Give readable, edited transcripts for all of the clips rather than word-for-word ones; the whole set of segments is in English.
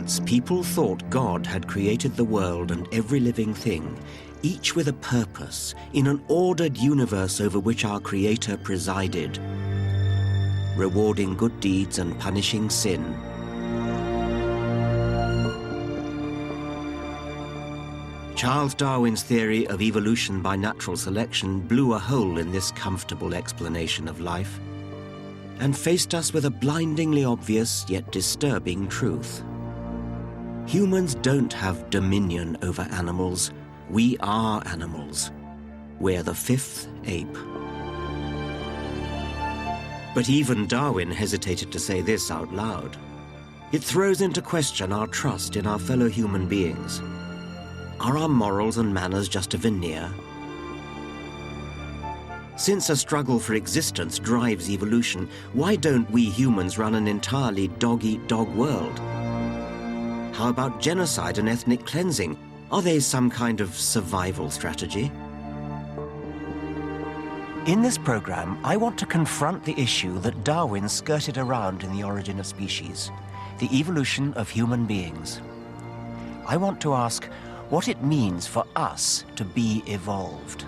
once people thought God had created the world and every living thing, each with a purpose, in an ordered universe over which our Creator presided, rewarding good deeds and punishing sin. Charles Darwin's theory of evolution by natural selection blew a hole in this comfortable explanation of life and faced us with a blindingly obvious yet disturbing truth. Humans don't have dominion over animals. We are animals. We're the fifth ape. But even Darwin hesitated to say this out loud. It throws into question our trust in our fellow human beings. Are our morals and manners just a veneer? Since a struggle for existence drives evolution, why don't we humans run an entirely dog-eat-dog world? How about genocide and ethnic cleansing? Are they some kind of survival strategy? In this program, I want to confront the issue that Darwin skirted around in The Origin of Species, the evolution of human beings. I want to ask what it means for us to be evolved.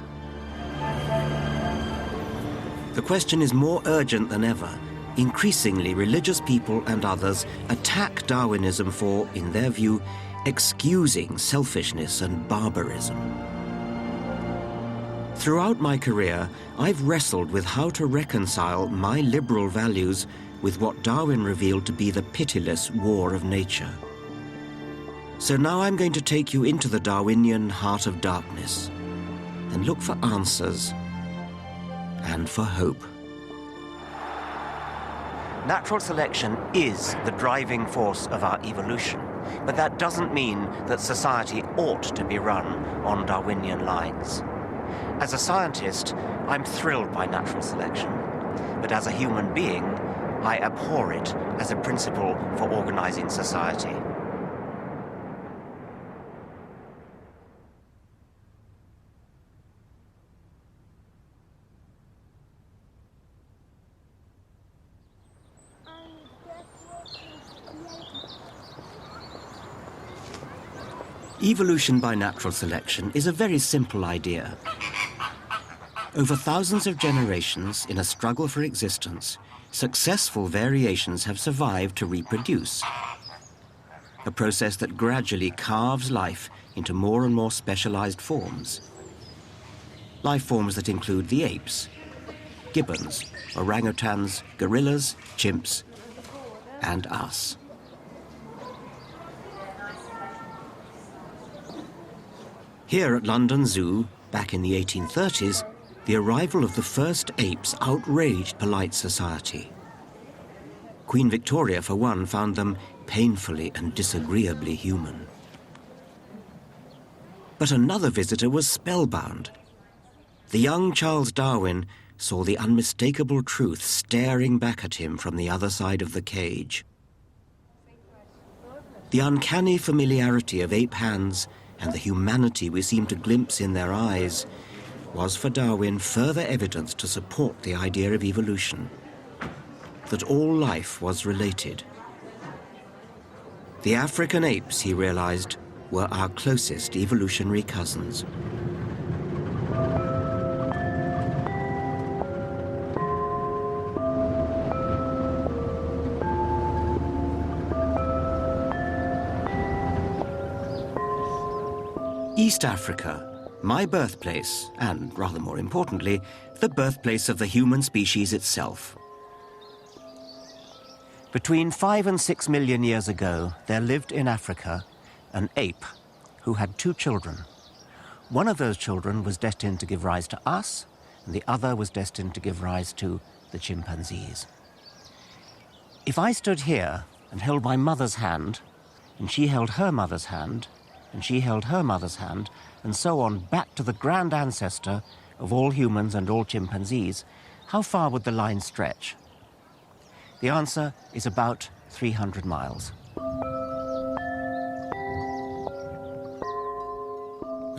The question is more urgent than ever. Increasingly, religious people and others attack Darwinism for, in their view, excusing selfishness and barbarism. Throughout my career, I've wrestled with how to reconcile my liberal values with what Darwin revealed to be the pitiless war of nature. So now I'm going to take you into the Darwinian heart of darkness and look for answers and for hope. Natural selection is the driving force of our evolution, but that doesn't mean that society ought to be run on Darwinian lines. As a scientist, I'm thrilled by natural selection, but as a human being, I abhor it as a principle for organizing society. Evolution by natural selection is a very simple idea. Over thousands of generations, in a struggle for existence, successful variations have survived to reproduce. A process that gradually carves life into more and more specialized forms. Life forms that include the apes, gibbons, orangutans, gorillas, chimps, and us. Here at London Zoo, back in the 1830s, the arrival of the first apes outraged polite society. Queen Victoria, for one, found them painfully and disagreeably human. But another visitor was spellbound. The young Charles Darwin saw the unmistakable truth staring back at him from the other side of the cage. The uncanny familiarity of ape hands and the humanity we seem to glimpse in their eyes was for Darwin further evidence to support the idea of evolution, that all life was related. The African apes, he realized, were our closest evolutionary cousins. East Africa, my birthplace, and rather more importantly, the birthplace of the human species itself. Between 5 and 6 million years ago, there lived in Africa an ape who had 2 children. One of those children was destined to give rise to us, and the other was destined to give rise to the chimpanzees. If I stood here and held my mother's hand, and she held her mother's hand, and she held her mother's hand, and so on back to the grand ancestor of all humans and all chimpanzees, how far would the line stretch? The answer is about 300 miles.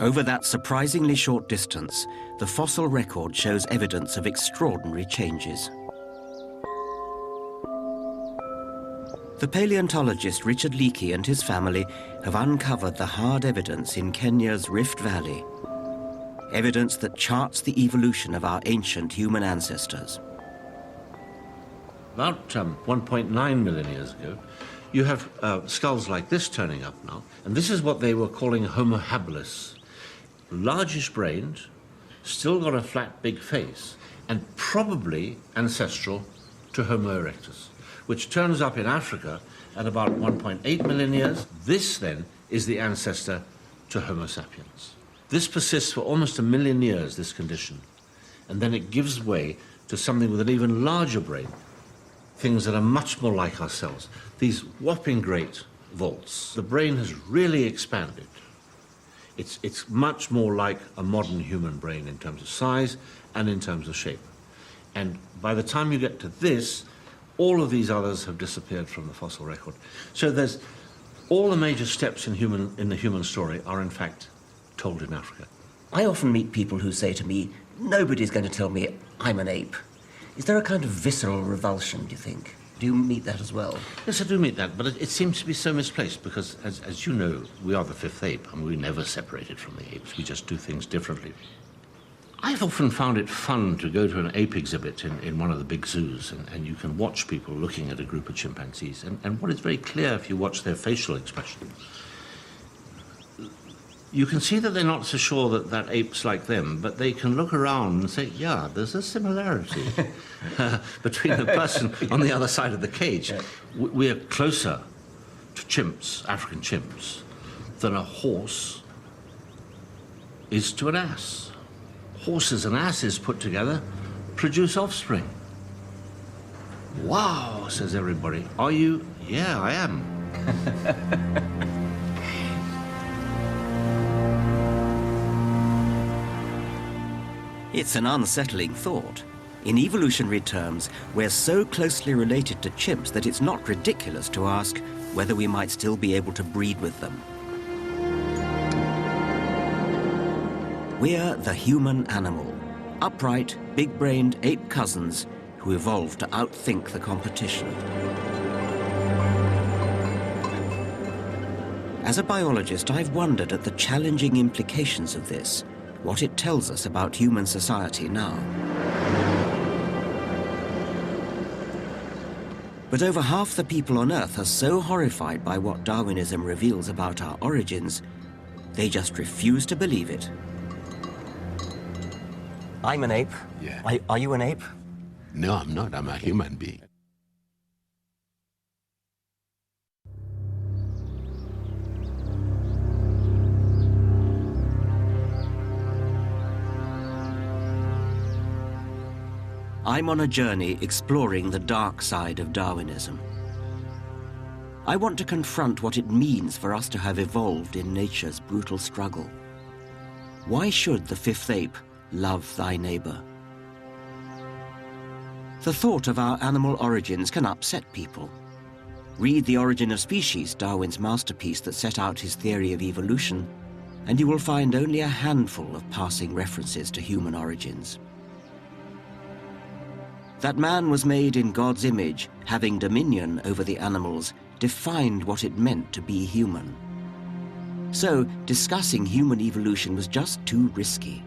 Over that surprisingly short distance, the fossil record shows evidence of extraordinary changes. The paleontologist Richard Leakey and his family have uncovered the hard evidence in Kenya's Rift Valley. Evidence that charts the evolution of our ancient human ancestors. About 1.9 million years ago, you have skulls like this turning up now, and this is what they were calling Homo habilis. Largish brained, still got a flat, big face, and probably ancestral to Homo erectus, which turns up in Africa at about 1.8 million years. This, then, is the ancestor to Homo sapiens. This persists for almost 1 million years, this condition, and then it gives way to something with an even larger brain, things that are much more like ourselves, these whopping great vaults. The brain has really expanded. It's much more like a modern human brain in terms of size and in terms of shape. And by the time you get to this, all of these others have disappeared from the fossil record. So there's all the major steps in the human story are in fact told in Africa. I often meet people who say to me, nobody's going to tell me I'm an ape. Is there a kind of visceral revulsion, do you think? Do you meet that as well? Yes, I do meet that, but it seems to be so misplaced because, as you know, we are the fifth ape, and we never separated from the apes. We just do things differently. I've often found it fun to go to an ape exhibit in one of the big zoos, and you can watch people looking at a group of chimpanzees, and what is very clear if you watch their facial expression, you can see that they're not so sure that that ape's like them, but they can look around and say, yeah, there's a similarity between the person on the other side of the cage. We are closer to chimps, African chimps, than a horse is to an ass. Horses and asses put together produce offspring. Wow, says everybody. Are you? Yeah, I am. It's an unsettling thought. In evolutionary terms, we're so closely related to chimps that it's not ridiculous to ask whether we might still be able to breed with them. We're the human animal, upright, big-brained ape cousins who evolved to outthink the competition. As a biologist, I've wondered at the challenging implications of this, what it tells us about human society now. But over half the people on Earth are so horrified by what Darwinism reveals about our origins, they just refuse to believe it. I'm an ape. Yeah. Are you an ape? No, I'm not. I'm a human being. I'm on a journey exploring the dark side of Darwinism. I want to confront what it means for us to have evolved in nature's brutal struggle. Why should the fifth ape love thy neighbor? The thought of our animal origins can upset people. Read The Origin of Species, Darwin's masterpiece that set out his theory of evolution, and you will find only a handful of passing references to human origins. That man was made in God's image, having dominion over the animals, defined what it meant to be human. So, discussing human evolution was just too risky.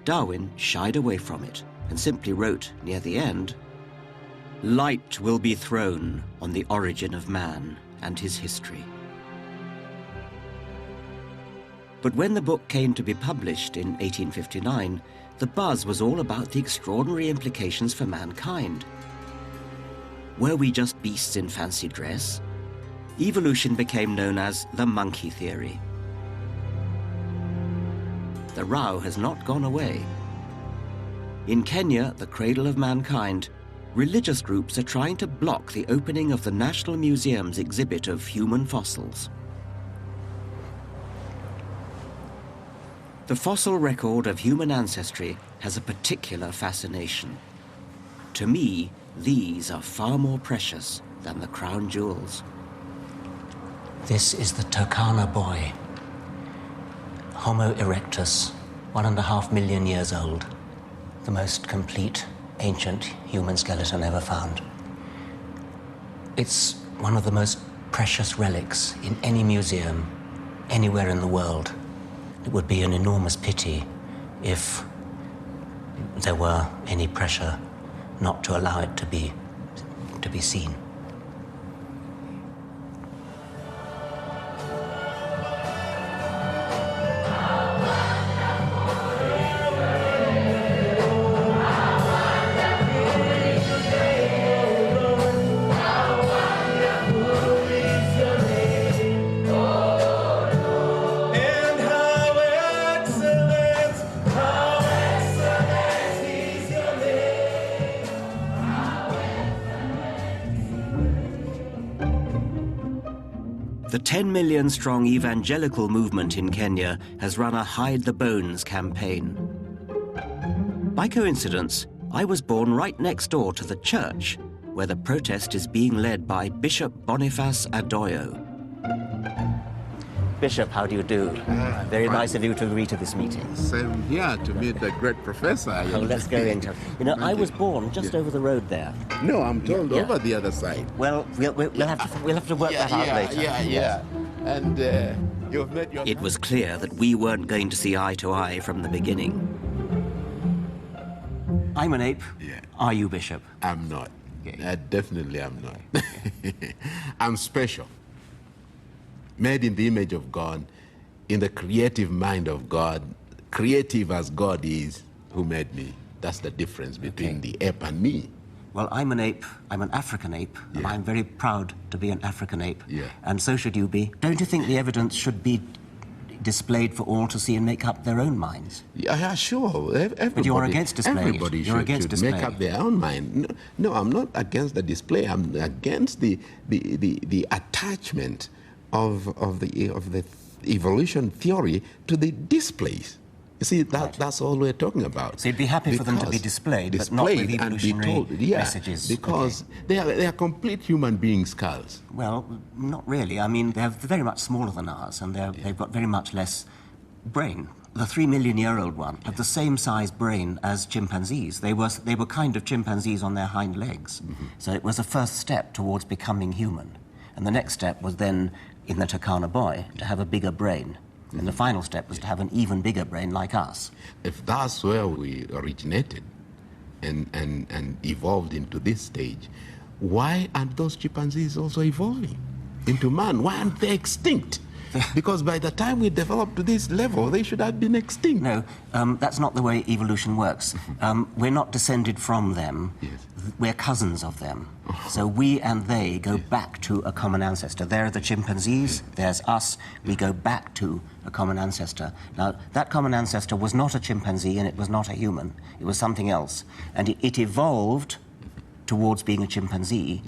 Darwin shied away from it and simply wrote near the end, "Light will be thrown on the origin of man and his history." But when the book came to be published in 1859, the buzz was all about the extraordinary implications for mankind. Were we just beasts in fancy dress? Evolution became known as the monkey theory. The row has not gone away. In Kenya, the cradle of mankind, religious groups are trying to block the opening of the National Museum's exhibit of human fossils. The fossil record of human ancestry has a particular fascination. To me, these are far more precious than the crown jewels. This is the Turkana boy. Homo erectus, 1.5 million years old. The most complete ancient human skeleton ever found. It's one of the most precious relics in any museum anywhere in the world. It would be an enormous pity if there were any pressure not to allow it to be seen. The 10 million strong evangelical movement in Kenya has run a Hide the Bones campaign. By coincidence, I was born right next door to the church where the protest is being led by Bishop Boniface Adoyo. Bishop, how do you do? Very nice of you to agree to this meeting. Same here to meet the great professor. Oh, let's go into it. You know, I was born just over the road there. No, I'm told over the other side. Well, we'll have to work that out later. Yeah. And you've met your... It was clear that we weren't going to see eye to eye from the beginning. I'm an ape. Yeah. Are you, Bishop? I'm not. Okay. Definitely I'm not. I'm special. Made in the image of God, in the creative mind of God, creative as God is, who made me. That's the difference between the ape and me. Well, I'm an ape. I'm an African ape, and I'm very proud to be an African ape. Yeah. And so should you be. Don't you think the evidence should be displayed for all to see and make up their own minds? Yeah, sure. Everybody, but you're against displaying everybody it. You're should, against should displaying make up their own mind. No, I'm not against the display. I'm against the attachment of the evolution theory to the displays. You see, that's all we're talking about. So you'd be happy for them to be displayed but not with evolutionary messages. Because they are complete human being skulls. Well, not really. I mean, they're very much smaller than ours, and they've got very much less brain. The 3 million year old one had the same size brain as chimpanzees. They were kind of chimpanzees on their hind legs. Mm-hmm. So it was a first step towards becoming human. And the next step was then, in the Turkana boy, to have a bigger brain. And the final step was to have an even bigger brain like us. If that's where we originated and evolved into this stage, why aren't those chimpanzees also evolving into man? Why aren't they extinct? Because by the time we developed to this level, they should have been extinct. No, that's not the way evolution works. We're not descended from them. Yes. We're cousins of them. So we and they go back to a common ancestor. There the chimpanzees, there's us. We go back to a common ancestor. Now, that common ancestor was not a chimpanzee and it was not a human. It was something else. And it evolved towards being a chimpanzee.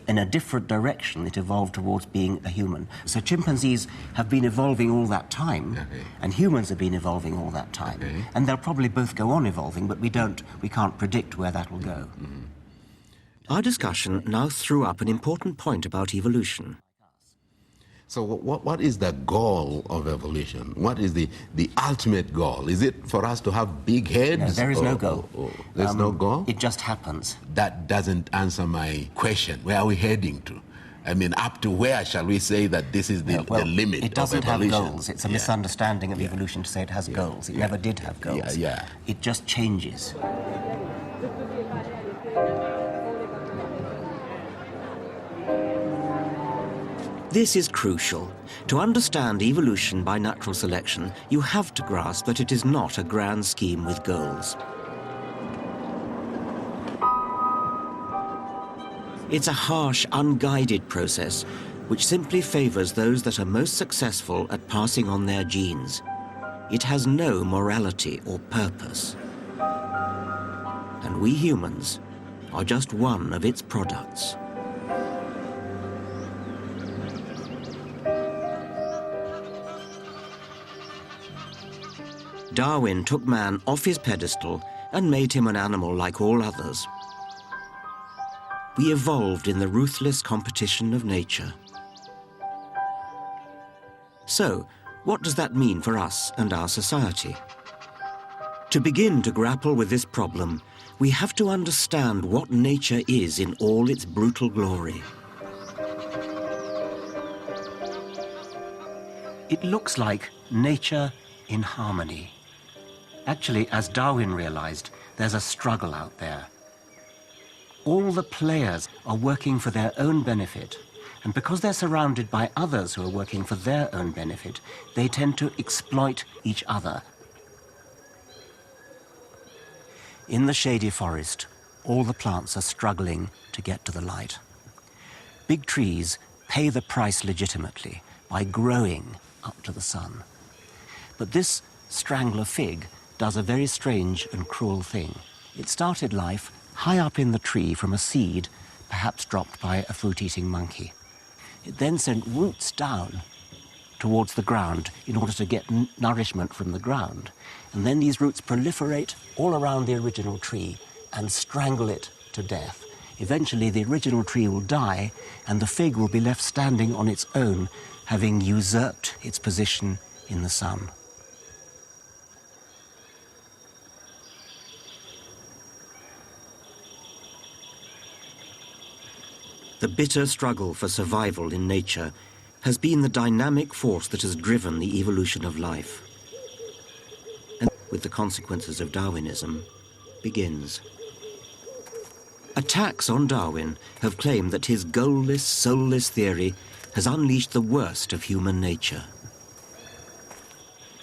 In a different direction. It evolved towards being a human. So chimpanzees have been evolving all that time, and humans have been evolving all that time. And they'll probably both go on evolving, but we can't predict where that will go. Our discussion now threw up an important point about evolution. So what is the goal of evolution? What is the ultimate goal? Is it for us to have big heads? No, there is no goal. There's no goal? It just happens. That doesn't answer my question. Where are we heading to? I mean, up to where shall we say that this is the limit of evolution? It doesn't have goals. It's a misunderstanding of evolution to say it has goals. It never did have goals. It just changes. This is crucial. To understand evolution by natural selection, you have to grasp that it is not a grand scheme with goals. It's a harsh, unguided process which simply favors those that are most successful at passing on their genes. It has no morality or purpose. And we humans are just one of its products. Darwin took man off his pedestal and made him an animal like all others. We evolved in the ruthless competition of nature. So, what does that mean for us and our society? To begin to grapple with this problem, we have to understand what nature is in all its brutal glory. It looks like nature in harmony. Actually, as Darwin realized, there's a struggle out there. All the players are working for their own benefit, and because they're surrounded by others who are working for their own benefit, they tend to exploit each other. In the shady forest, all the plants are struggling to get to the light. Big trees pay the price legitimately by growing up to the sun. But this strangler fig does a very strange and cruel thing. It started life high up in the tree from a seed, perhaps dropped by a fruit-eating monkey. It then sent roots down towards the ground in order to get nourishment from the ground. And then these roots proliferate all around the original tree and strangle it to death. Eventually, the original tree will die, and the fig will be left standing on its own, having usurped its position in the sun. The bitter struggle for survival in nature has been the dynamic force that has driven the evolution of life. And with the consequences of Darwinism begins. Attacks on Darwin have claimed that his goalless, soulless theory has unleashed the worst of human nature.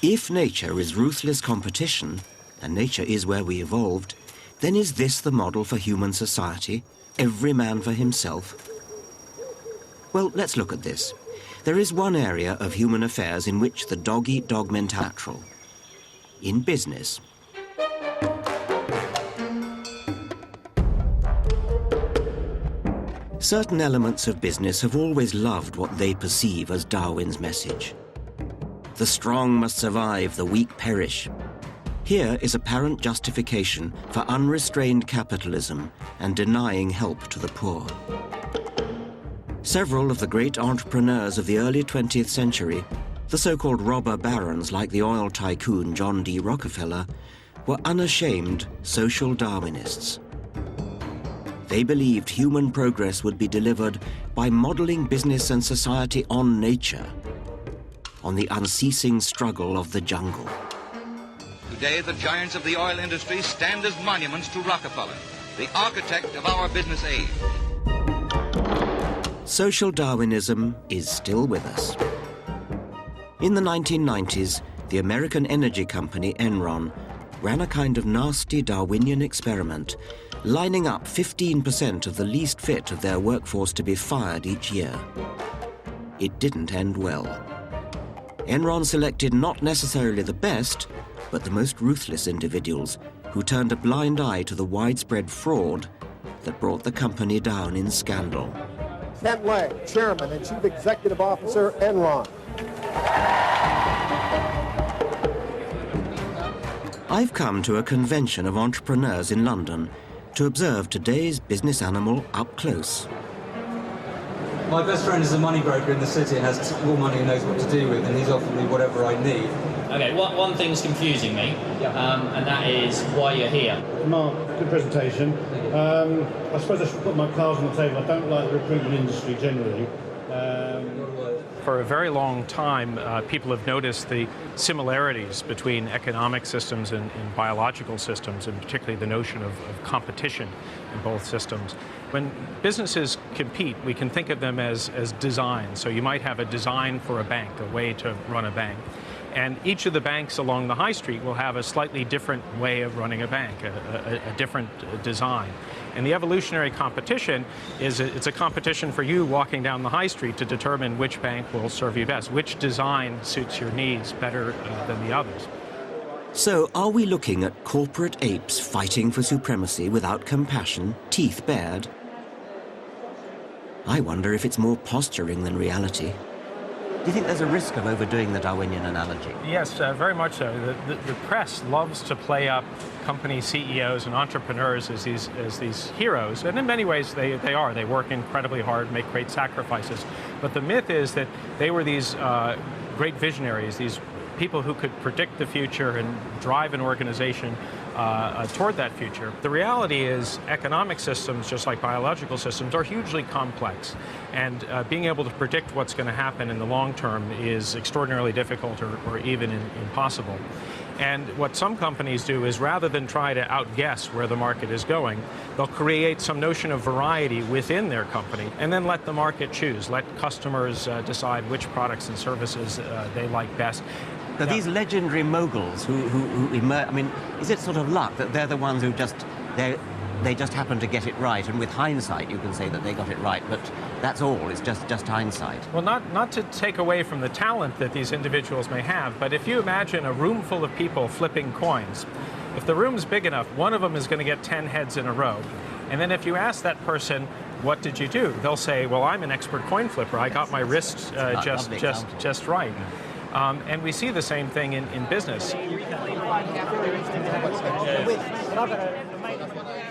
If nature is ruthless competition, and nature is where we evolved, then is this the model for human society? Every man for himself? Well, let's look at this. There is one area of human affairs in which the dog-eat-dog mentality is natural. In business. Certain elements of business have always loved what they perceive as Darwin's message. The strong must survive, the weak perish. Here is apparent justification for unrestrained capitalism and denying help to the poor. Several of the great entrepreneurs of the early 20th century, the so-called robber barons like the oil tycoon John D. Rockefeller, were unashamed social Darwinists. They believed human progress would be delivered by modeling business and society on nature, on the unceasing struggle of the jungle. Today, the giants of the oil industry stand as monuments to Rockefeller, the architect of our business age. Social Darwinism is still with us. In the 1990s, the American energy company Enron ran a kind of nasty Darwinian experiment, lining up 15% of the least fit of their workforce to be fired each year. It didn't end well. Enron selected not necessarily the best, but the most ruthless individuals who turned a blind eye to the widespread fraud that brought the company down in scandal. Ken Lay, Chairman and Chief Executive Officer, Enron. I've come to a convention of entrepreneurs in London to observe today's business animal up close. My best friend is a money broker in the city and has more money and knows what to do with, and he's offered me whatever I need. Okay, one thing's confusing me, and that is why you're here. Mark, good presentation. I suppose I should put my cards on the table. I don't like the recruitment industry generally. For a very long time, people have noticed the similarities between economic systems and biological systems, and particularly the notion of competition in both systems. When businesses compete, we can think of them as designs. So you might have a design for a bank, a way to run a bank. And each of the banks along the high street will have a slightly different way of running a bank, a different design. And the evolutionary competition is it's a competition for you walking down the high street to determine which bank will serve you best, which design suits your needs better than the others. So are we looking at corporate apes fighting for supremacy without compassion, teeth bared? I wonder if it's more posturing than reality. Do you think there's a risk of overdoing the Darwinian analogy? Yes, very much so. The press loves to play up company CEOs and entrepreneurs as these heroes, and in many ways they are. They work incredibly hard, make great sacrifices. But the myth is that they were these great visionaries, these people who could predict the future and drive an organization toward that future. The reality is economic systems, just like biological systems, are hugely complex. And being able to predict what's going to happen in the long term is extraordinarily difficult or even impossible. And what some companies do is, rather than try to outguess where the market is going, they'll create some notion of variety within their company and then let the market choose, let customers decide which products and services they like best. So these legendary moguls who emerge, I mean, is it sort of luck that they're the ones who they just happen to get it right, and with hindsight you can say that they got it right, but that's all, it's just hindsight? Well, not to take away from the talent that these individuals may have, but if you imagine a room full of people flipping coins, if the room's big enough, one of them is going to get 10 heads in a row. And then if you ask that person, what did you do? They'll say, well, I'm an expert coin flipper. I got my wrist just right. And we see the same thing in business.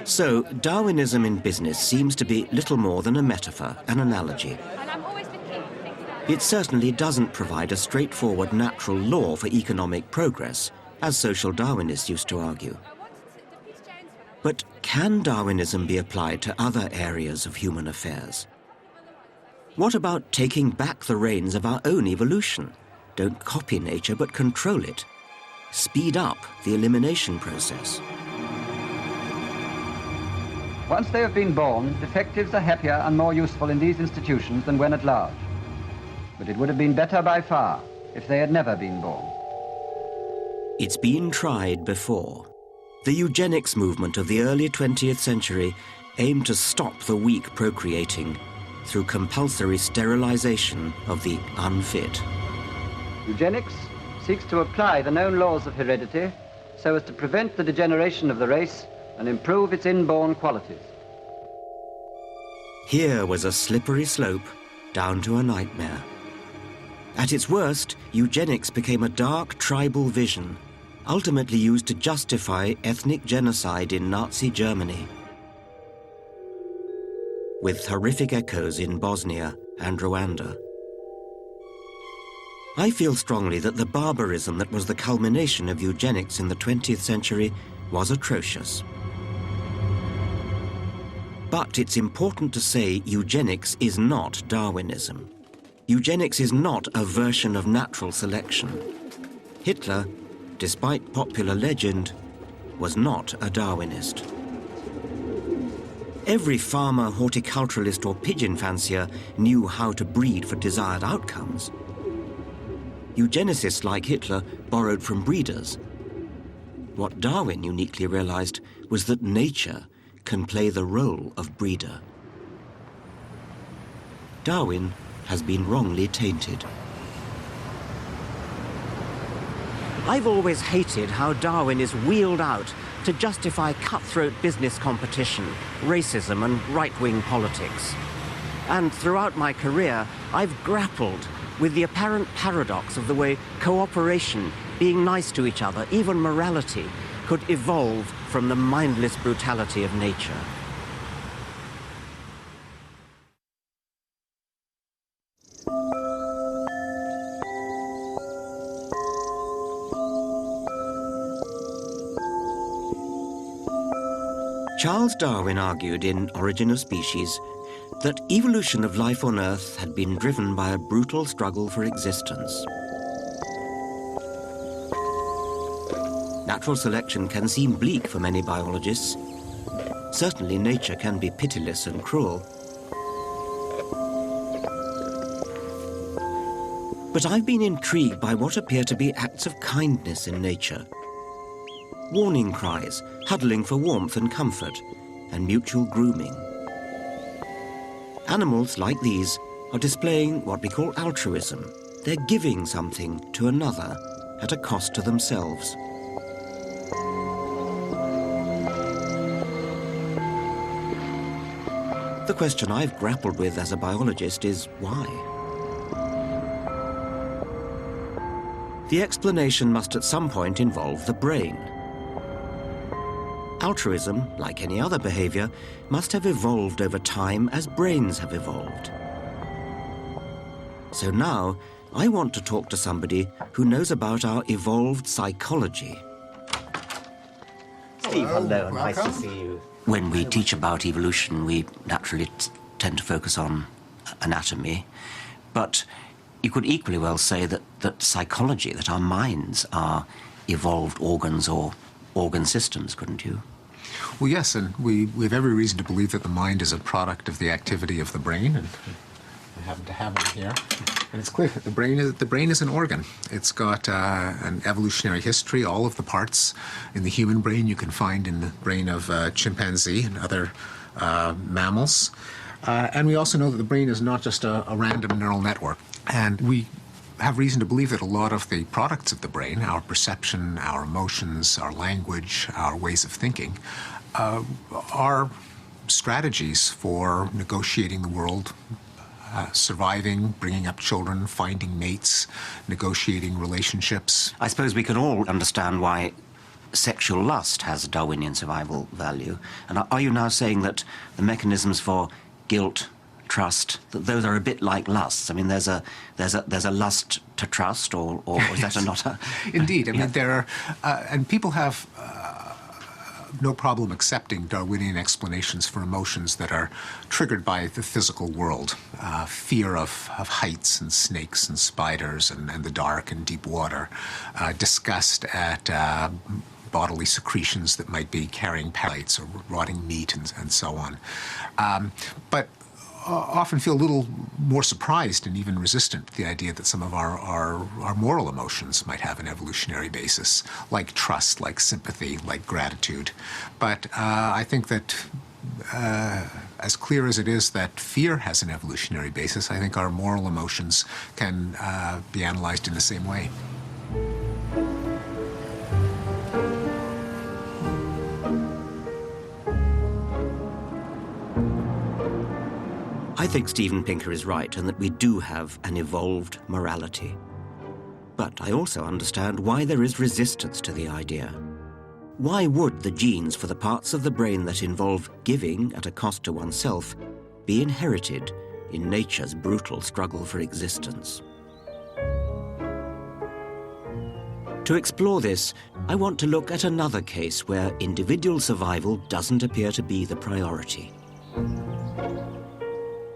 So, Darwinism in business seems to be little more than a metaphor, an analogy. It certainly doesn't provide a straightforward natural law for economic progress, as social Darwinists used to argue. But can Darwinism be applied to other areas of human affairs? What about taking back the reins of our own evolution? Don't copy nature, but control it. Speed up the elimination process. Once they have been born, defectives are happier and more useful in these institutions than when at large. But it would have been better by far if they had never been born. It's been tried before. The eugenics movement of the early 20th century aimed to stop the weak procreating through compulsory sterilization of the unfit. Eugenics seeks to apply the known laws of heredity so as to prevent the degeneration of the race and improve its inborn qualities. Here was a slippery slope down to a nightmare. At its worst, eugenics became a dark tribal vision, ultimately used to justify ethnic genocide in Nazi Germany, with horrific echoes in Bosnia and Rwanda. I feel strongly that the barbarism that was the culmination of eugenics in the 20th century was atrocious. But it's important to say eugenics is not Darwinism. Eugenics is not a version of natural selection. Hitler, despite popular legend, was not a Darwinist. Every farmer, horticulturalist or pigeon fancier knew how to breed for desired outcomes. Eugenicists like Hitler borrowed from breeders. What Darwin uniquely realized was that nature can play the role of breeder. Darwin has been wrongly tainted. I've always hated how Darwin is wheeled out to justify cutthroat business competition, racism and right-wing politics. And throughout my career, I've grappled with the apparent paradox of the way cooperation, being nice to each other, even morality, could evolve from the mindless brutality of nature. Charles Darwin argued in Origin of Species that evolution of life on Earth had been driven by a brutal struggle for existence. Natural selection can seem bleak for many biologists. Certainly nature can be pitiless and cruel. But I've been intrigued by what appear to be acts of kindness in nature. Warning cries, huddling for warmth and comfort, and mutual grooming. Animals like these are displaying what we call altruism. They're giving something to another at a cost to themselves. The question I've grappled with as a biologist is why? The explanation must at some point involve the brain. Altruism, like any other behavior, must have evolved over time as brains have evolved. So now, I want to talk to somebody who knows about our evolved psychology. Steve, hello. Nice to see you. When we teach about evolution, we naturally tend to focus on anatomy, but you could equally well say that psychology, that our minds are evolved organs or organ systems, couldn't you? Well, yes, and we have every reason to believe that the mind is a product of the activity of the brain, and I happen to have it here. And it's clear that the brain is an organ. It's got an evolutionary history. All of the parts in the human brain you can find in the brain of chimpanzee and other mammals. And we also know that the brain is not just a random neural network. And we have reason to believe that a lot of the products of the brain, our perception, our emotions, our language, our ways of thinking, are strategies for negotiating the world, surviving, bringing up children, finding mates, negotiating relationships. I suppose we can all understand why sexual lust has Darwinian survival value. And are you now saying that the mechanisms for guilt, trust, that those are a bit like lusts? I mean, there's a lust to trust, or is that not a... Indeed. I mean, there are... and people have... no problem accepting Darwinian explanations for emotions that are triggered by the physical world. Fear of heights and snakes and spiders and the dark and deep water. Disgust at bodily secretions that might be carrying parasites or rotting meat and so on. But often feel a little more surprised and even resistant to the idea that some of our moral emotions might have an evolutionary basis, like trust, like sympathy, like gratitude. But I think that as clear as it is that fear has an evolutionary basis, I think our moral emotions can be analyzed in the same way. I think Steven Pinker is right, and that we do have an evolved morality. But I also understand why there is resistance to the idea. Why would the genes for the parts of the brain that involve giving at a cost to oneself be inherited in nature's brutal struggle for existence? To explore this, I want to look at another case where individual survival doesn't appear to be the priority.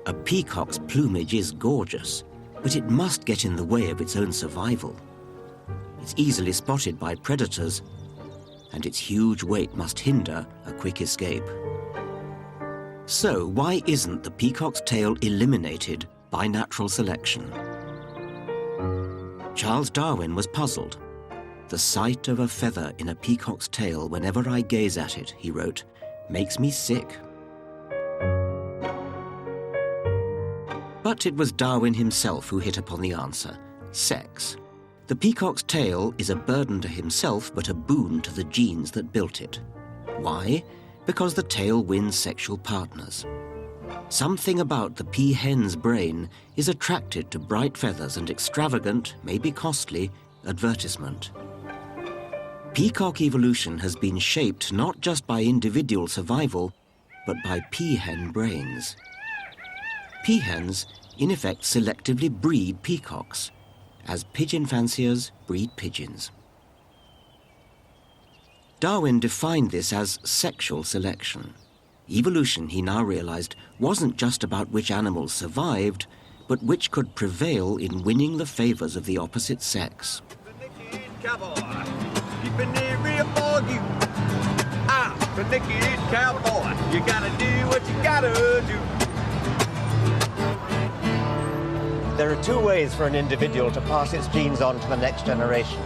A peacock's plumage is gorgeous, but it must get in the way of its own survival. It's easily spotted by predators, and its huge weight must hinder a quick escape. So why isn't the peacock's tail eliminated by natural selection? Charles Darwin was puzzled. "The sight of a feather in a peacock's tail whenever I gaze at it," he wrote, "makes me sick." But it was Darwin himself who hit upon the answer: sex. The peacock's tail is a burden to himself, but a boon to the genes that built it. Why? Because the tail wins sexual partners. Something about the peahen's brain is attracted to bright feathers and extravagant, maybe costly, advertisement. Peacock evolution has been shaped not just by individual survival, but by peahen brains. Peahens, in effect, selectively breed peacocks, as pigeon fanciers breed pigeons. Darwin defined this as sexual selection. Evolution, he now realized, wasn't just about which animals survived, but which could prevail in winning the favors of the opposite sex. Cowboy, keeping it real for you. I'm the naked cowboy. You gotta do what you gotta do. There are two ways for an individual to pass its genes on to the next generation.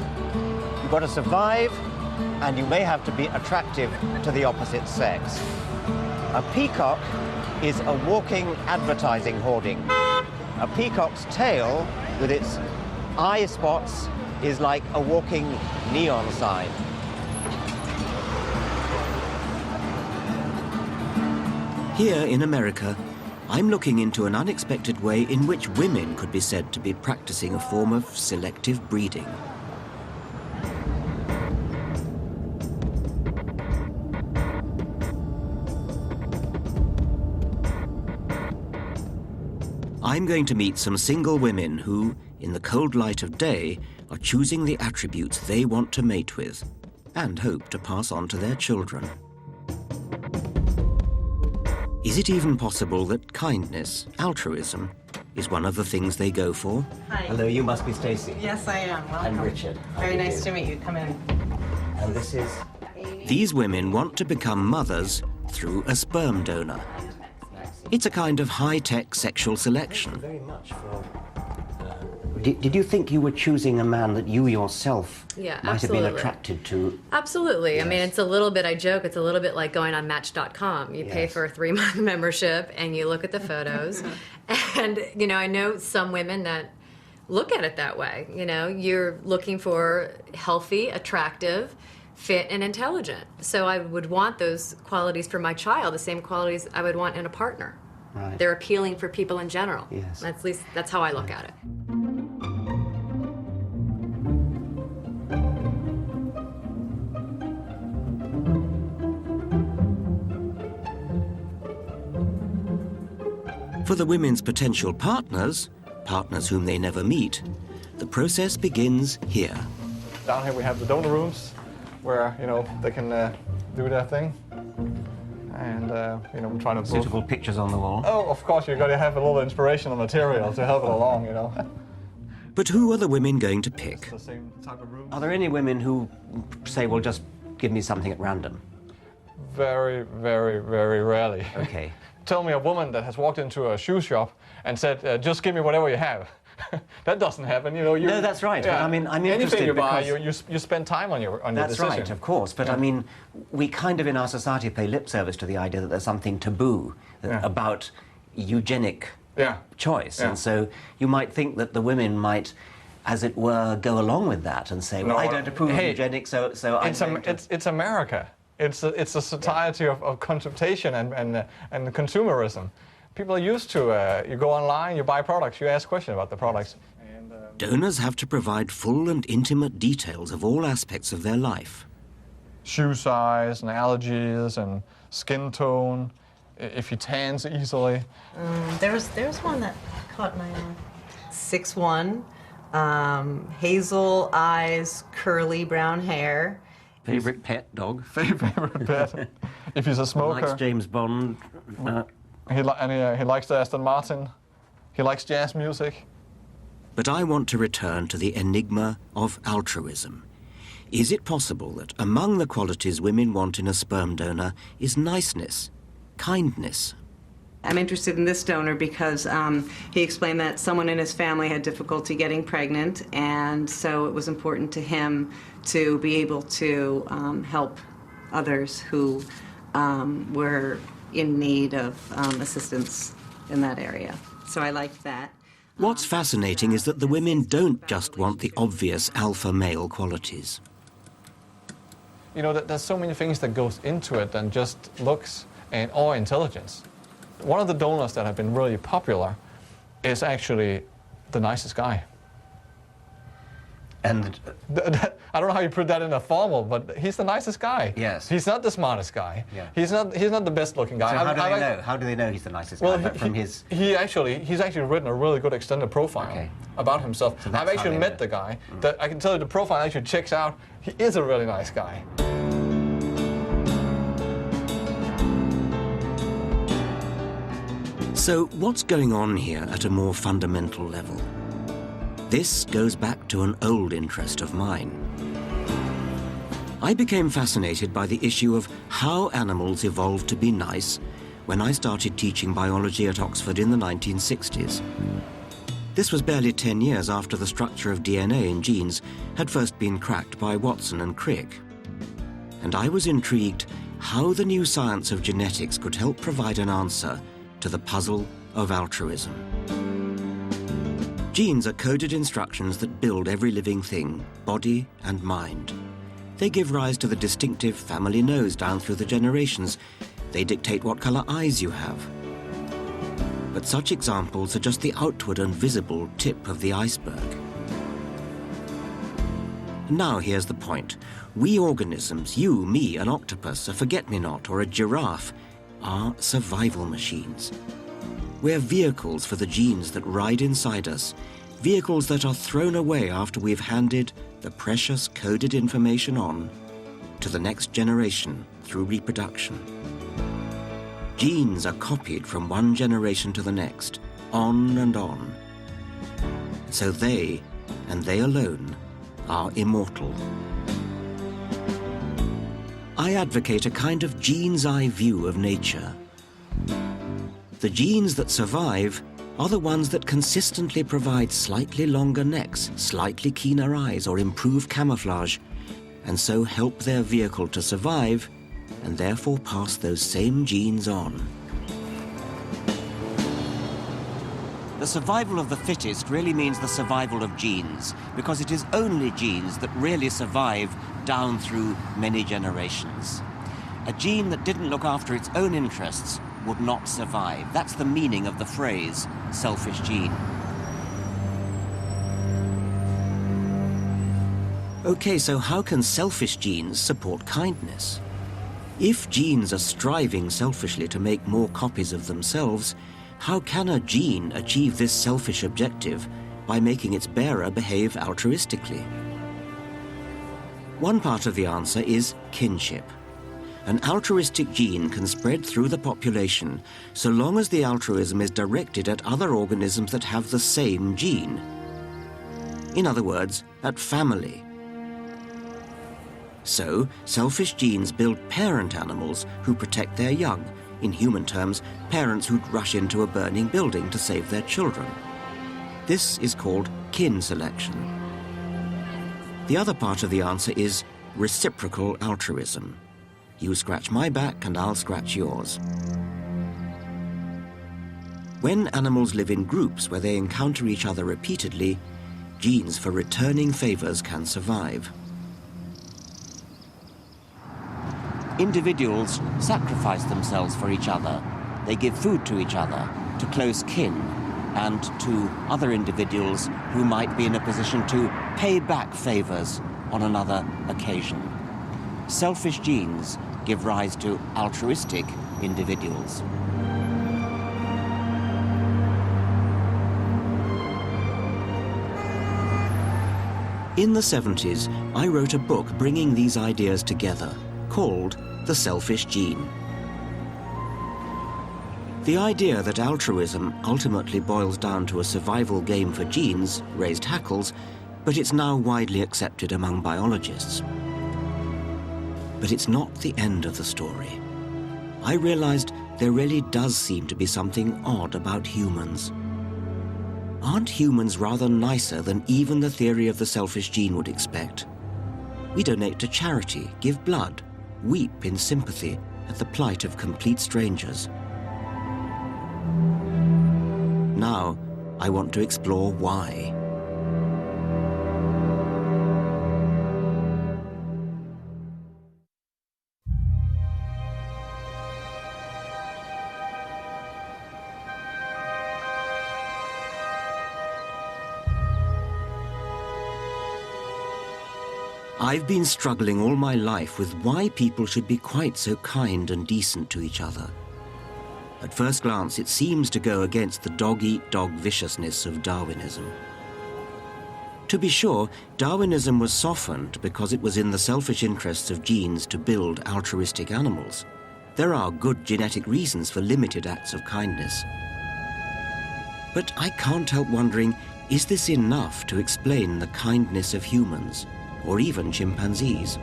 You've got to survive, and you may have to be attractive to the opposite sex. A peacock is a walking advertising hoarding. A peacock's tail, with its eye spots, is like a walking neon sign. Here in America, I'm looking into an unexpected way in which women could be said to be practicing a form of selective breeding. I'm going to meet some single women who, in the cold light of day, are choosing the attributes they want to mate with and hope to pass on to their children. Is it even possible that kindness, altruism, is one of the things they go for? Hi. Hello, you must be Stacy. Yes, I am. Welcome. I'm Richard. Very nice to meet you. Come in. And this is? These women want to become mothers through a sperm donor. It's a kind of high-tech sexual selection. Thank you very much for... Did you think you were choosing a man that you yourself might have been attracted to? Absolutely. Yes. I mean, it's a little bit, I joke, it's a little bit like going on Match.com. You pay for a 3-month membership and you look at the photos. And, you know, I know some women that look at it that way. You know, you're looking for healthy, attractive, fit, and intelligent. So I would want those qualities for my child, the same qualities I would want in a partner. Right. They're appealing for people in general. Yes. At least that's how I look at it. For the women's potential partners, partners whom they never meet, the process begins here. Down here we have the donor rooms where, you know, they can do their thing. And, you know, I'm trying to... Suitable pictures on the wall. Oh, of course, you've got to have a little inspirational material to help it along, you know. But who are the women going to pick? It's the same type of room. Are there any women who say, well, just give me something at random? Very, very, very rarely. Okay. Tell me a woman that has walked into a shoe shop and said, just give me whatever you have. That doesn't happen, you know. No, that's right. Yeah. But I mean, I'm interested anything you buy, because you spend time on your that's decision. right, of course. But Yeah. I mean, we kind of in our society pay lip service to the idea that there's something taboo about eugenic choice, and so you might think that the women might, as it were, go along with that and say, well, I don't approve of eugenics, so it's America. It's a society of consultation and consumerism. People are used to, you go online, you buy products, you ask questions about the products. And, donors have to provide full and intimate details of all aspects of their life. Shoe size and allergies and skin tone, if you tan easily. There's one that caught my eye. 6'1", hazel eyes, curly brown hair. Favorite pet dog? Favorite pet. If he's a smoker. Likes James Bond. He likes the Aston Martin. He likes jazz music. But I want to return to the enigma of altruism. Is it possible that among the qualities women want in a sperm donor is niceness, kindness? I'm interested in this donor because he explained that someone in his family had difficulty getting pregnant, and so it was important to him to be able to help others who were in need of assistance in that area. So I liked that. What's fascinating is that the women don't just want the obvious alpha male qualities. You know, there's so many things that goes into it than just looks or intelligence. One of the donors that have been really popular is actually the nicest guy. And I don't know how you put that in a formal, but he's the nicest guy. Yes. He's not the smartest guy. Yeah. He's not the best looking guy. So how do they know? How do they know he's the nicest guy? From his... He's actually written a really good extended profile about himself. So I've actually met the guy. That I can tell you the profile actually checks out. He is a really nice guy. So what's going on here at a more fundamental level? This goes back to an old interest of mine. I became fascinated by the issue of how animals evolved to be nice when I started teaching biology at Oxford in the 1960s. This was barely 10 years after the structure of DNA in genes had first been cracked by Watson and Crick. And I was intrigued how the new science of genetics could help provide an answer to the puzzle of altruism. Genes are coded instructions that build every living thing, body and mind. They give rise to the distinctive family nose down through the generations. They dictate what color eyes you have. But such examples are just the outward and visible tip of the iceberg. Now here's the point. We organisms, you, me, an octopus, a forget-me-not, or a giraffe, are survival machines. We're vehicles for the genes that ride inside us Vehicles that are thrown away after we've handed the precious coded information on to the next generation through reproduction. Genes are copied from one generation to the next, on and on. So they, and they alone, are immortal. I advocate a kind of gene's-eye view of nature. The genes that survive are the ones that consistently provide slightly longer necks, slightly keener eyes, or improved camouflage, and so help their vehicle to survive, and therefore pass those same genes on. The survival of the fittest really means the survival of genes, because it is only genes that really survive down through many generations. A gene that didn't look after its own interests would not survive. That's the meaning of the phrase, selfish gene. Okay, so how can selfish genes support kindness? If genes are striving selfishly to make more copies of themselves, how can a gene achieve this selfish objective by making its bearer behave altruistically? One part of the answer is kinship. An altruistic gene can spread through the population so long as the altruism is directed at other organisms that have the same gene. In other words, at family. So, selfish genes build parent animals who protect their young. In human terms, parents who'd rush into a burning building to save their children. This is called kin selection. The other part of the answer is reciprocal altruism. You scratch my back and I'll scratch yours. When animals live in groups where they encounter each other repeatedly, genes for returning favors can survive. Individuals sacrifice themselves for each other. They give food to each other, to close kin, and to other individuals who might be in a position to pay back favors on another occasion. Selfish genes give rise to altruistic individuals. In the 70s, I wrote a book bringing these ideas together, called The Selfish Gene. The idea that altruism ultimately boils down to a survival game for genes raised hackles, but it's now widely accepted among biologists. But it's not the end of the story. I realized there really does seem to be something odd about humans. Aren't humans rather nicer than even the theory of the selfish gene would expect? We donate to charity, give blood, weep in sympathy at the plight of complete strangers. Now, I want to explore why. I've been struggling all my life with why people should be quite so kind and decent to each other. At first glance, it seems to go against the dog-eat-dog viciousness of Darwinism. To be sure, Darwinism was softened because it was in the selfish interests of genes to build altruistic animals. There are good genetic reasons for limited acts of kindness. But I can't help wondering, is this enough to explain the kindness of humans, or even chimpanzees?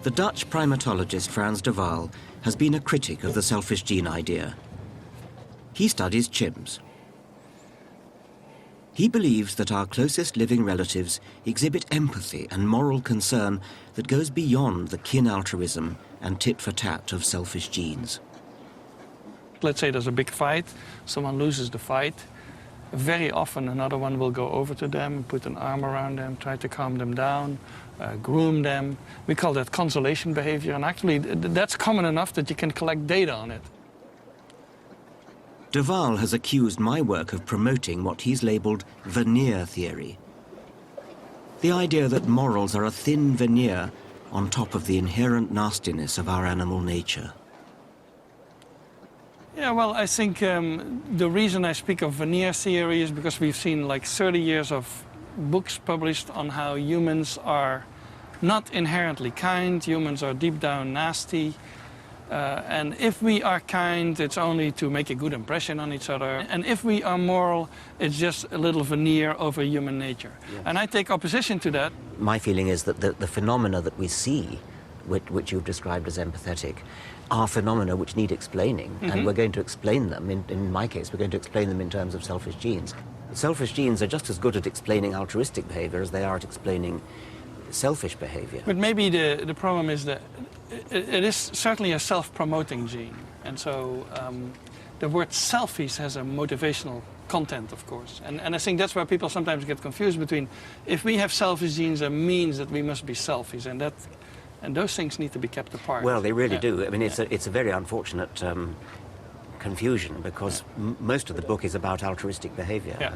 The Dutch primatologist Frans de Waal has been a critic of the selfish gene idea. He studies chimps. He believes that our closest living relatives exhibit empathy and moral concern that goes beyond the kin altruism and tit-for-tat of selfish genes. Let's say there's a big fight, someone loses the fight. Very often another one will go over to them, put an arm around them, try to calm them down, groom them. We call that consolation behavior, and actually that's common enough that you can collect data on it. De Waal has accused my work of promoting what he's labeled veneer theory. The idea that morals are a thin veneer on top of the inherent nastiness of our animal nature. Yeah, well, I think the reason I speak of veneer theory is because we've seen like 30 years of books published on how humans are not inherently kind, humans are deep down nasty, and if we are kind, it's only to make a good impression on each other, and if we are moral, it's just a little veneer over human nature. Yes. And I take opposition to that. My feeling is that the phenomena that we see, which you've described as empathetic, are phenomena which need explaining, and we're going to explain them. In my case, we're going to explain them in terms of selfish genes. Selfish genes are just as good at explaining altruistic behavior as they are at explaining selfish behavior. But maybe the problem is that it is certainly a self-promoting gene, and so the word selfish has a motivational content, of course. And I think that's where people sometimes get confused between, if we have selfish genes, that means that we must be selfish, and those things need to be kept apart. Well, they really do. I mean, it's a very unfortunate confusion, because most of the book is about altruistic behavior. Yeah.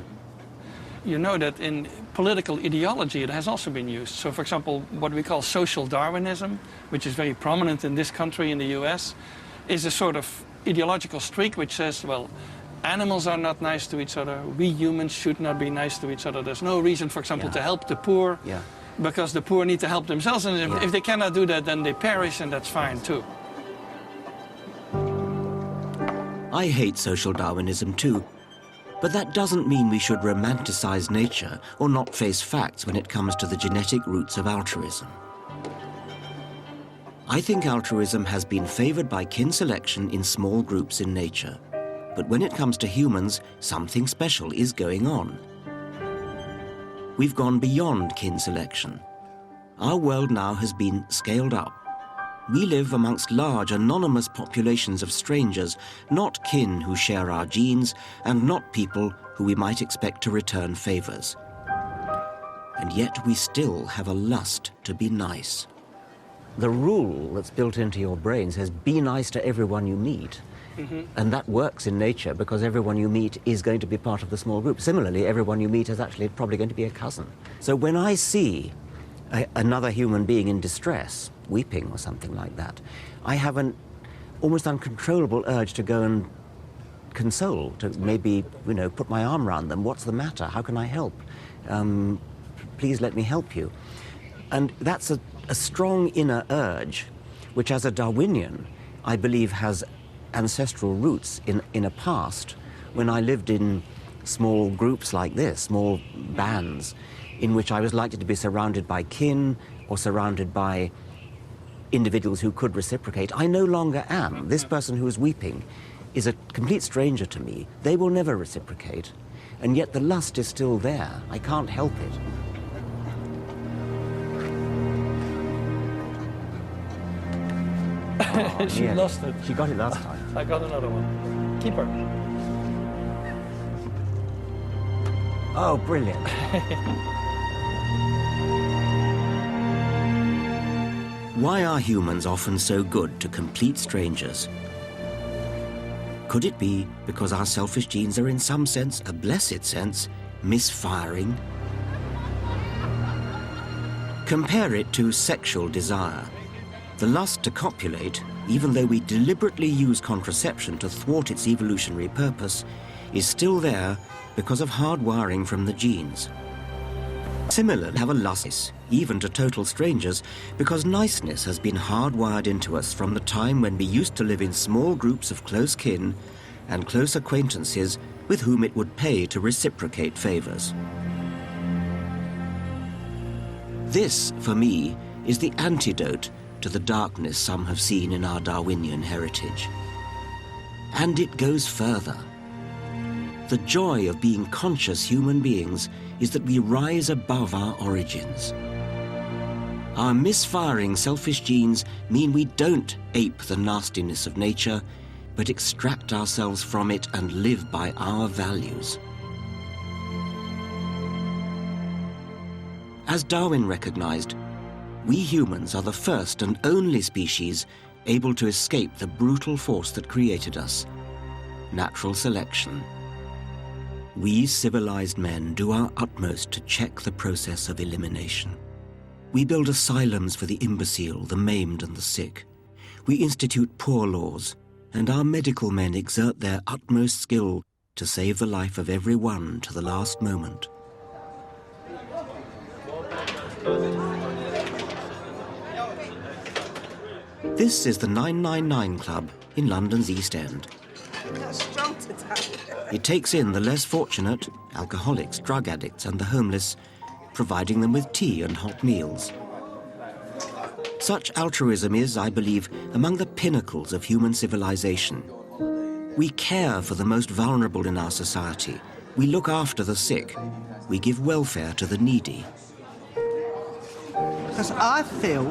You know that in political ideology it has also been used. So, for example, what we call social Darwinism, which is very prominent in this country, in the US, is a sort of ideological streak which says, well, animals are not nice to each other, we humans should not be nice to each other. There's no reason, for example, to help the poor, because the poor need to help themselves, and if they cannot do that, then they perish, and that's fine too. I hate social Darwinism too, but that doesn't mean we should romanticize nature or not face facts when it comes to the genetic roots of altruism. I think altruism has been favored by kin selection in small groups in nature, but when it comes to humans, something special is going on. We've gone beyond kin selection. Our world now has been scaled up. We live amongst large, anonymous populations of strangers, not kin who share our genes, and not people who we might expect to return favors. And yet we still have a lust to be nice. The rule that's built into your brain says, be nice to everyone you meet. And that works in nature, because everyone you meet is going to be part of the small group. Similarly, everyone you meet is actually probably going to be a cousin. So when I see another human being in distress, weeping or something like that, I have an almost uncontrollable urge to go and console, to maybe, put my arm around them. What's the matter? How can I help? Please let me help you. And that's a strong inner urge, which as a Darwinian, I believe has ancestral roots in a past when I lived in small groups like this, small bands, in which I was likely to be surrounded by kin or surrounded by individuals who could reciprocate. I no longer am. This person who is weeping is a complete stranger to me. They will never reciprocate, and yet the lust is still there. I can't help it. Oh, she lost it. She got it last time. I got another one. Keep her. Oh, brilliant. Why are humans often so good to complete strangers? Could it be because our selfish genes are in some sense, a blessed sense, misfiring? Compare it to sexual desire. The lust to copulate, even though we deliberately use contraception to thwart its evolutionary purpose, is still there because of hard wiring from the genes. Similarly, have a lust, even to total strangers, because niceness has been hardwired into us from the time when we used to live in small groups of close kin and close acquaintances with whom it would pay to reciprocate favors. This, for me, is the antidote to the darkness some have seen in our Darwinian heritage. And it goes further. The joy of being conscious human beings is that we rise above our origins. Our misfiring selfish genes mean we don't ape the nastiness of nature, but extract ourselves from it and live by our values. As Darwin recognized, we humans are the first and only species able to escape the brutal force that created us, natural selection. We civilized men do our utmost to check the process of elimination. We build asylums for the imbecile, the maimed and the sick. We institute poor laws, and our medical men exert their utmost skill to save the life of every one to the last moment. This is the 999 Club in London's East End. It takes in the less fortunate, alcoholics, drug addicts and the homeless, providing them with tea and hot meals. Such altruism is, I believe, among the pinnacles of human civilization. We care for the most vulnerable in our society. We look after the sick. We give welfare to the needy. Because I feel,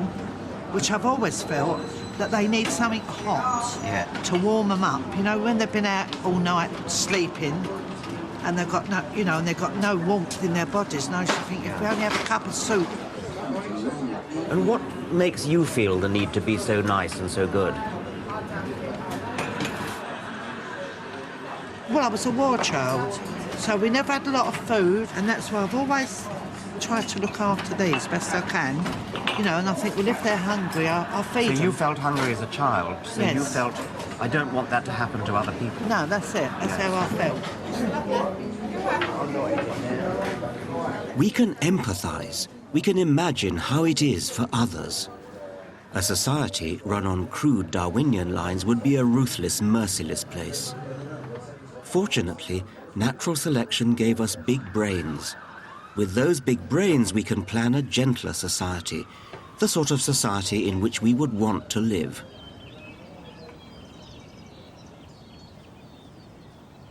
which I've always felt, that they need something hot to warm them up. You know, when they've been out all night sleeping and they've got no, you know, and they've got no warmth in their bodies. And I just think if we only have a cup of soup. And what makes you feel the need to be so nice and so good? Well, I was a war child, so we never had a lot of food, and that's why I've always tried to look after these best I can. You know, and I think, well, if they're hungry, I'll feed them. So you felt hungry as a child, so yes. You felt, I don't want that to happen to other people. No, that's it. That's how I felt. We can empathise. We can imagine how it is for others. A society run on crude Darwinian lines would be a ruthless, merciless place. Fortunately, natural selection gave us big brains. With those big brains, we can plan a gentler society, the sort of society in which we would want to live.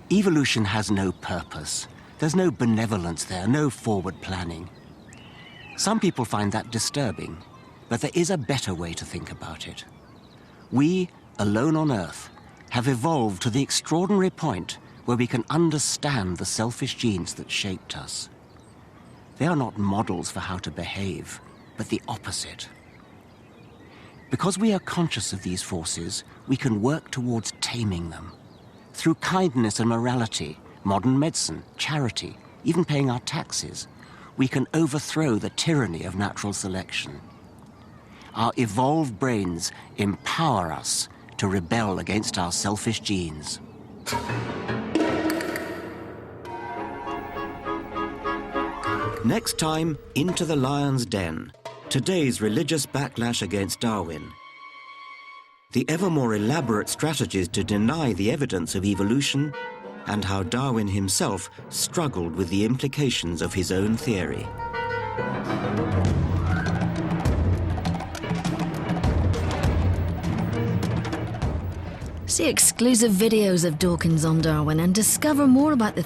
Evolution has no purpose. There's no benevolence there, no forward planning. Some people find that disturbing, but there is a better way to think about it. We, alone on Earth, have evolved to the extraordinary point where we can understand the selfish genes that shaped us. They are not models for how to behave, but the opposite. Because we are conscious of these forces, we can work towards taming them. Through kindness and morality, modern medicine, charity, even paying our taxes, we can overthrow the tyranny of natural selection. Our evolved brains empower us to rebel against our selfish genes. Next time, Into the Lion's Den. Today's religious backlash against Darwin. The ever more elaborate strategies to deny the evidence of evolution, and how Darwin himself struggled with the implications of his own theory. See exclusive videos of Dawkins on Darwin and discover more about the